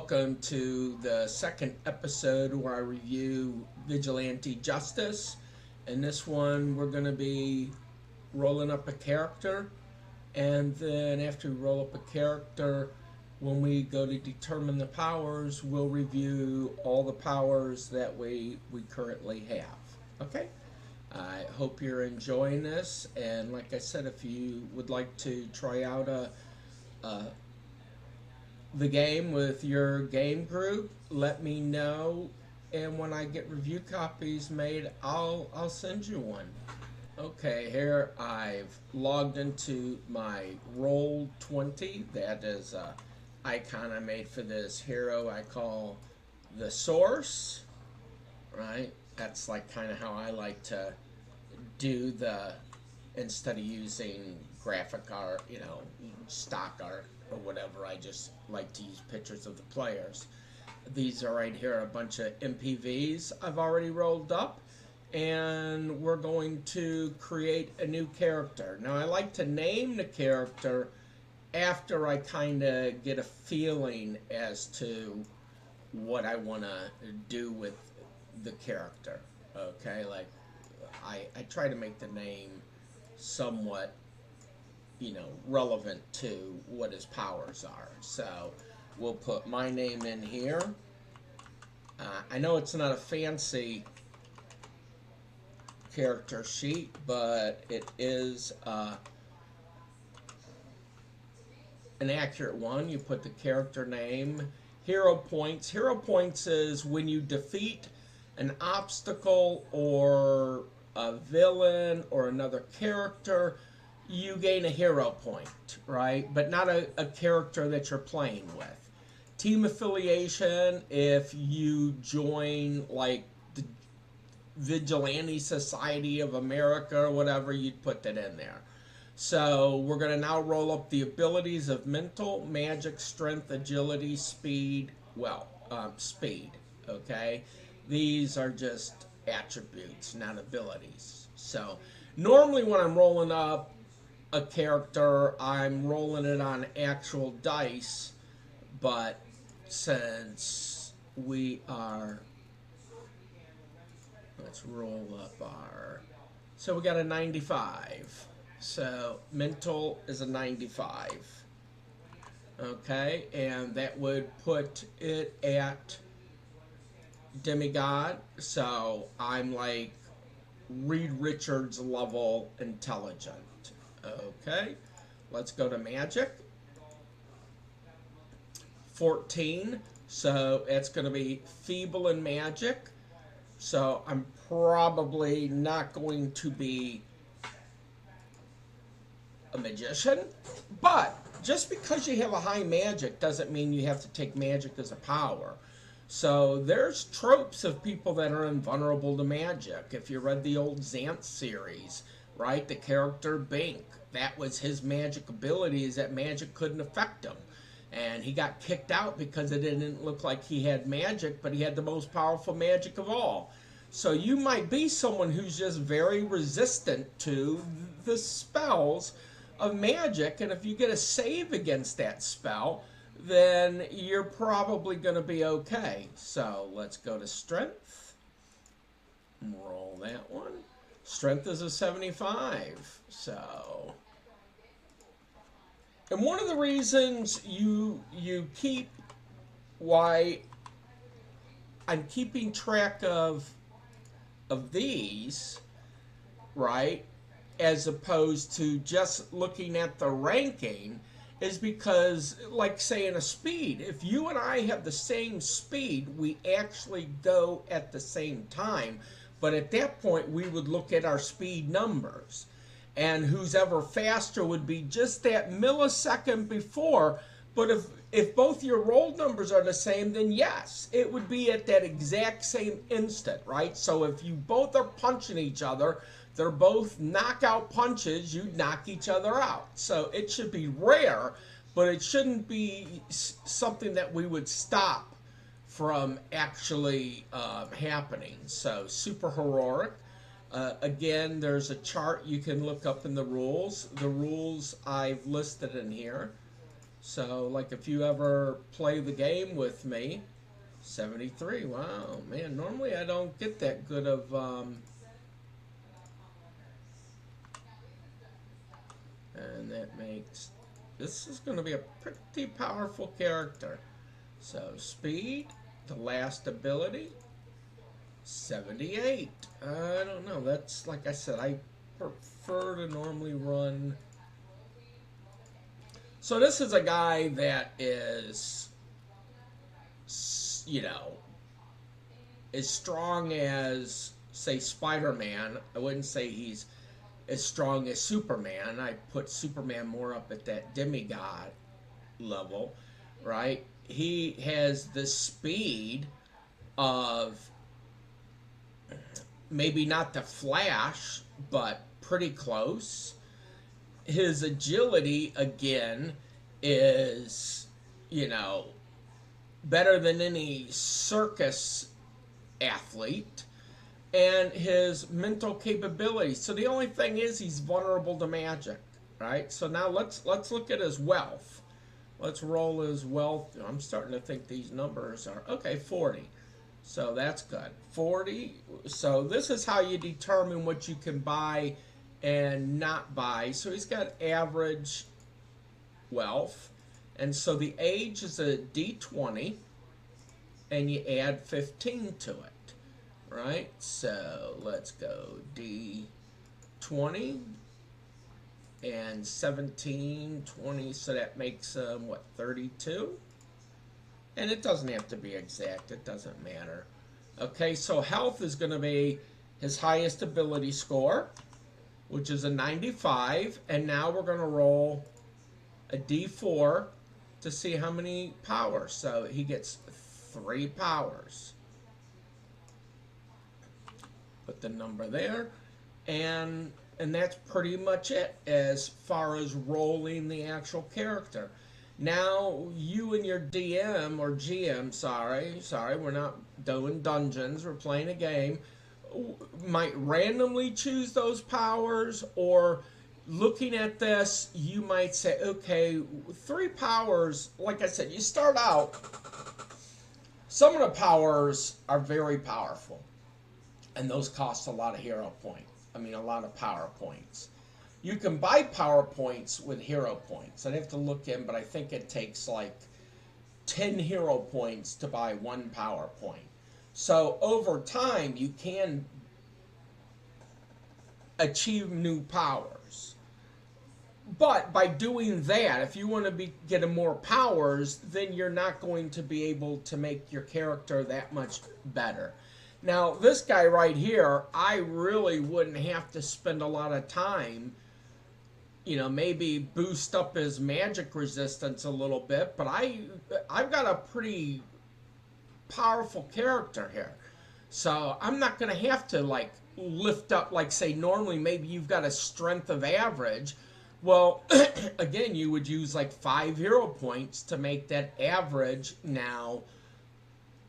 Welcome to the second episode where I review Vigilante Justice. In this one, we're going to be rolling up a character, and then after we roll up a character, when we go to determine the powers, we'll review all the powers that we currently have. Okay? I hope you're enjoying this, and like I said, if you would like to try out the game with your game group, let me know, and when I get review copies made, I'll send you one. Okay, here I've logged into my Roll20. That is an icon I made for this hero I call the Source, right? That's like kind of how I like to do instead of using graphic art, stock art or whatever, I just like to use pictures of the players. These are right here, a bunch of MPVs I've already rolled up, and we're going to create a new character. Now I like to name the character after I kind of get a feeling as to what I want to do with the character. Okay, like I try to make the name somewhat relevant to what his powers are. So we'll put my name in here. I know it's not a fancy character sheet, but it is an accurate one. You put the character name. Hero points. Hero points is when you defeat an obstacle or a villain or another character, you gain a hero point, right? But not a character that you're playing with. Team affiliation, if you join like the Vigilante Society of America or whatever, you'd put that in there. So we're going to now roll up the abilities of mental, magic, strength, agility, speed, speed, okay? These are just attributes, not abilities. So normally when I'm rolling up a character, I'm rolling it on actual dice, but since we are, let's roll up so we got a 95. So mental is a 95. Okay, and that would put it at demigod. So I'm like Reed Richards level intelligent. Okay, let's go to magic. 14, so it's going to be feeble in magic. So I'm probably not going to be a magician, but just because you have a high magic doesn't mean you have to take magic as a power. So there's tropes of people that are invulnerable to magic. If you read the old Xanth series, right, the character Bink, that was his magic ability, is that magic couldn't affect him. And he got kicked out because it didn't look like he had magic, but he had the most powerful magic of all. So you might be someone who's just very resistant to the spells of magic, and if you get a save against that spell, then you're probably going to be okay. So let's go to strength. Roll that one. Strength is a 75. So, and one of the reasons you keep, why I'm keeping track of these, right, as opposed to just looking at the ranking, is because, like saying a speed, if you and I have the same speed, we actually go at the same time. But at that point, we would look at our speed numbers. And who's ever faster would be just that millisecond before. But if both your roll numbers are the same, then yes, it would be at that exact same instant, right? So if you both are punching each other, they're both knockout punches, you knock each other out. So it should be rare, but it shouldn't be something that we would stop from actually happening. So super heroic. Again, there's a chart you can look up in the rules. The rules I've listed in here. So, like, if you ever play the game with me, 73. Wow, man. Normally I don't get that good of. And that makes. This is going to be a pretty powerful character. So, speed, the last ability, 78. I don't know. That's, like I said, I prefer to normally run. So, this is a guy that is, you know, as strong as, say, Spider-Man. I wouldn't say he's as strong as Superman. I put Superman more up at that demigod level, right? He has the speed of maybe not the Flash, but pretty close. His agility, again, is, you know, better than any circus athlete, and his mental capabilities. So the only thing is he's vulnerable to magic, right? So now let's look at his wealth. Let's roll his wealth. I'm starting to think these numbers are okay. 40. So that's good. 40. So this is how you determine what you can buy and not buy. So he's got average wealth, and so the age is a D20, and you add 15 to it. Right, so let's go D20 and 17, 20, so that makes what, 32? And it doesn't have to be exact, it doesn't matter. Okay, so health is going to be his highest ability score, which is a 95, and now we're going to roll a D4 to see how many powers. So he gets 3 powers. Put the number there, and that's pretty much it as far as rolling the actual character. Now you and your DM or GM, sorry, we're not doing dungeons, we're playing a game, might randomly choose those powers, or looking at this, you might say, okay, 3 powers, like I said, you start out, some of the powers are very powerful. And those cost a lot of hero points. I mean, a lot of power points. You can buy power points with hero points. I'd have to look in, but I think it takes like 10 hero points to buy 1 power point. So over time, you can achieve new powers. But by doing that, if you want to get more powers, then you're not going to be able to make your character that much better. Now, this guy right here, I really wouldn't have to spend a lot of time, you know, maybe boost up his magic resistance a little bit, but I've got a pretty powerful character here. So I'm not going to have to, like, lift up, like, say, normally maybe you've got a strength of average. Well, again, you would use, like, 5 hero points to make that average now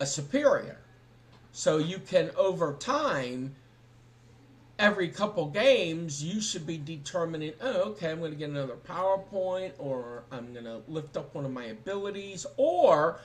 a superior. So you can, over time, every couple games, you should be determining, oh, okay, I'm going to get another power point, or I'm going to lift up one of my abilities, or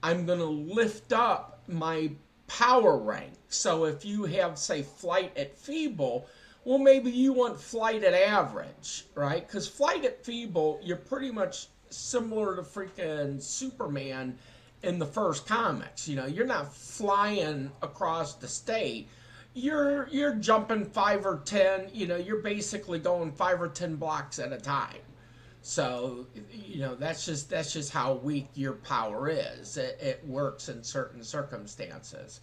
I'm going to lift up my power rank. So if you have, say, flight at feeble, well, maybe you want flight at average, right? Because flight at feeble, you're pretty much similar to freaking Superman in the first comics. You know, you're not flying across the state. You're jumping 5 or 10, you know, you're basically going 5 or 10 blocks at a time. So, you know, that's just how weak your power is. It works in certain circumstances.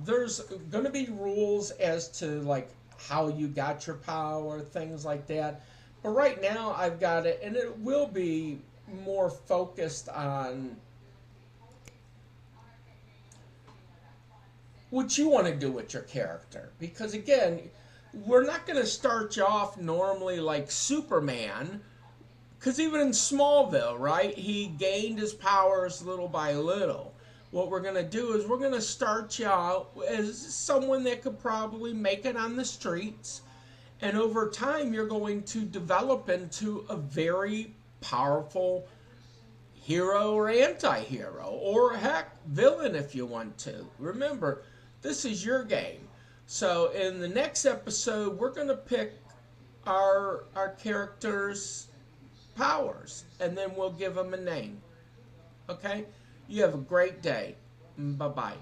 There's going to be rules as to, like, how you got your power, things like that. But right now I've got it, and it will be more focused on what you want to do with your character. Because again, we're not going to start you off normally like Superman, because even in Smallville, right, he gained his powers little by little. What we're going to do is we're going to start you out as someone that could probably make it on the streets, and over time you're going to develop into a very powerful hero or anti-hero, or heck, villain if you want to. Remember, this is your game. So in the next episode, we're going to pick our characters' powers, and then we'll give them a name. Okay? You have a great day. Bye-bye.